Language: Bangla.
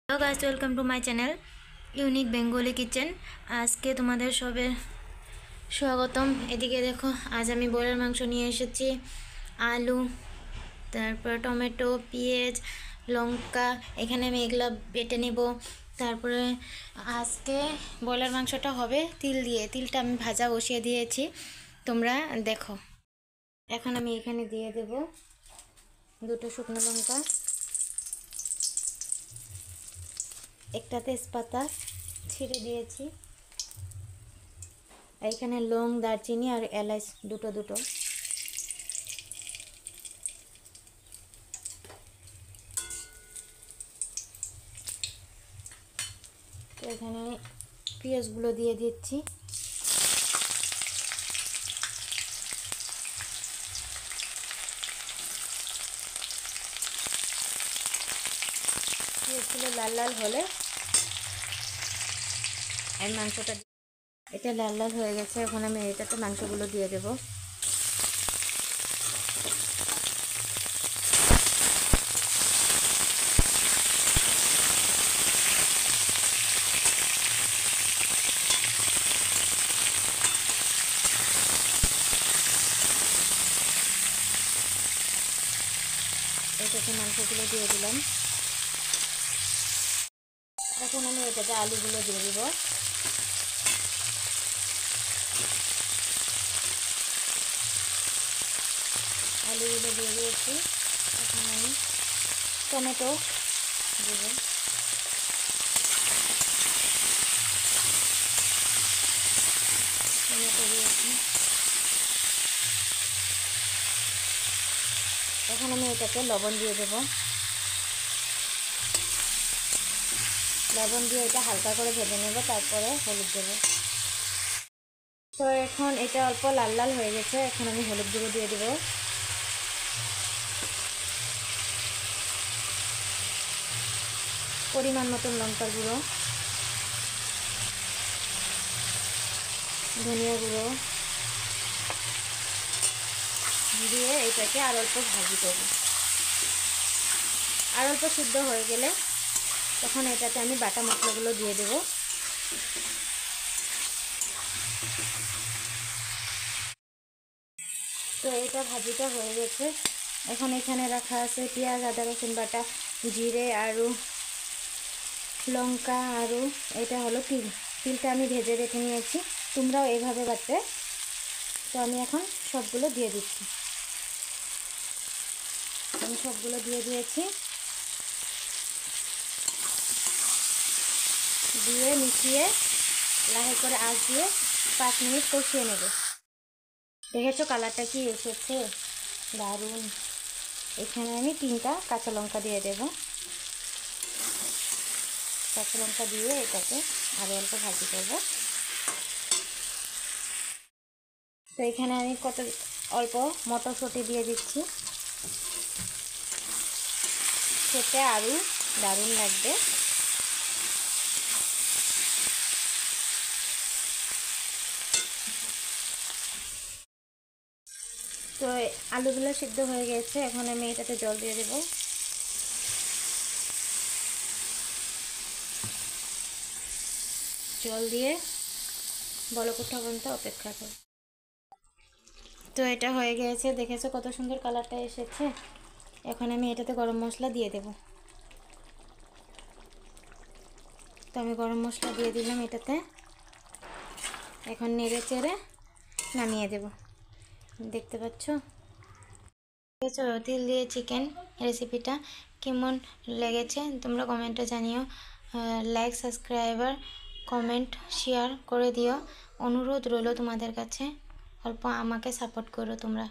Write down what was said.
Hello guys, welcome to my channel unique Bengali kitchen. আজকে তোমাদের সবে স্বাগতম। এদিকে দেখো, আজ আমি ব্রয়লার মাংস নিয়ে এসেছি। আলু, তারপর টমেটো, পেঁয়াজ, লঙ্কা, এখানে আমি এগুলো বেটে নেব। তারপরে আজকে ব্রয়লার মাংসটা হবে তিল দিয়ে। তিলটা আমি ভাজা বসিয়ে দিয়েছি, তোমরা দেখো। এখন আমি এখানে দিয়ে দেব দুটো শুকনো লঙ্কা, একটা তেজপাতা ছিঁড়ে দিয়েছি, এখানে লং, দারচিনি আর এলাচ দুটো দুটো। এখানে পেঁয়াজগুলো দিয়ে দিচ্ছি। পেঁয়াজগুলো লাল লাল হলে আমি মাংসটা, এটা লাল লাল হয়ে গেছে, এখন আমি এটাতে মাংসগুলো দিয়ে দেব। এটাতে মাংসগুলো দিয়ে দিলাম। এখন আমি এটাতে আলুগুলো দিয়ে দেব। আলুগুলো দিয়ে দিয়েছি। এখন আমি টমেটো দেব। টমেটো দিয়েছি। এখন আমি এটাতে লবণ দিয়ে দেব। লবণ দিয়ে এটা হালকা করে ভেজে নেব, তারপরে হলুদ দেব। তো এখন এটা অল্প লাল লাল হয়ে গেছে, এখন আমি হলুদ গুঁড়ো দিয়ে দেব। পরিমাণ মতন লঙ্কার গুঁড়ো, ধনিয়া গুঁড়ো দিয়ে এটাকে আর অল্প ভাজি করব। আর অল্প সিদ্ধ হয়ে গেলে তখন এটাতে আমি বাটা মশলাগুলো দিয়ে দেব। তো এটা ভাজিটা হয়ে গেছে। এখন এখানে রাখা আছে পেঁয়াজ, আদা, রসুন বাটা, জিরে আরও লঙ্কা, আরও এটা হলো তিল। তিলটা আমি ভেজে রেখে নিয়েছি, তোমরাও এইভাবে বাটবে। তো আমি এখন সবগুলো দিয়ে দিচ্ছি। আমি সবগুলো দিয়ে দিয়েছি, দিয়ে মিশিয়ে লাহে করে আঁচ দিয়ে 5 মিনিট কষিয়ে নেব। দেখেছো কালারটা কি এসেছে, দারুণ। এখানে আমি 3টা কাঁচা লঙ্কা দিয়ে দেব। কাঁচা লঙ্কা দিয়ে এটাকে আরও অল্প ভাজি করব। তো এখানে আমি অল্প মটরশুঁটি দিয়ে দিচ্ছি, খেতে আরও দারুণ লাগবে। তো আলুগুলো সিদ্ধ হয়ে গেছে, এখন আমি এটাতে জল দিয়ে দেব। জল দিয়ে বলক ওঠা পর্যন্ত অপেক্ষা করব। তো এটা হয়ে গেছে, দেখেছো কত সুন্দর কালারটা এসেছে। এখন আমি এটাতে গরম মশলা দিয়ে দেব। তো আমি গরম মশলা দিয়ে দিলাম এটাতে। এখন নেড়ে চেড়ে নামিয়ে দেব। দেখতে পাচ্ছ তিল দিয়ে চিকেন রেসিপিটা কেমন লেগেছে তোমরা কমেন্টে জানিও। লাইক, সাবস্ক্রাইবার, কমেন্ট, শেয়ার করে দিও। অনুরোধ রইল তোমাদের কাছে, অল্প আমাকে সাপোর্ট করো তোমরা।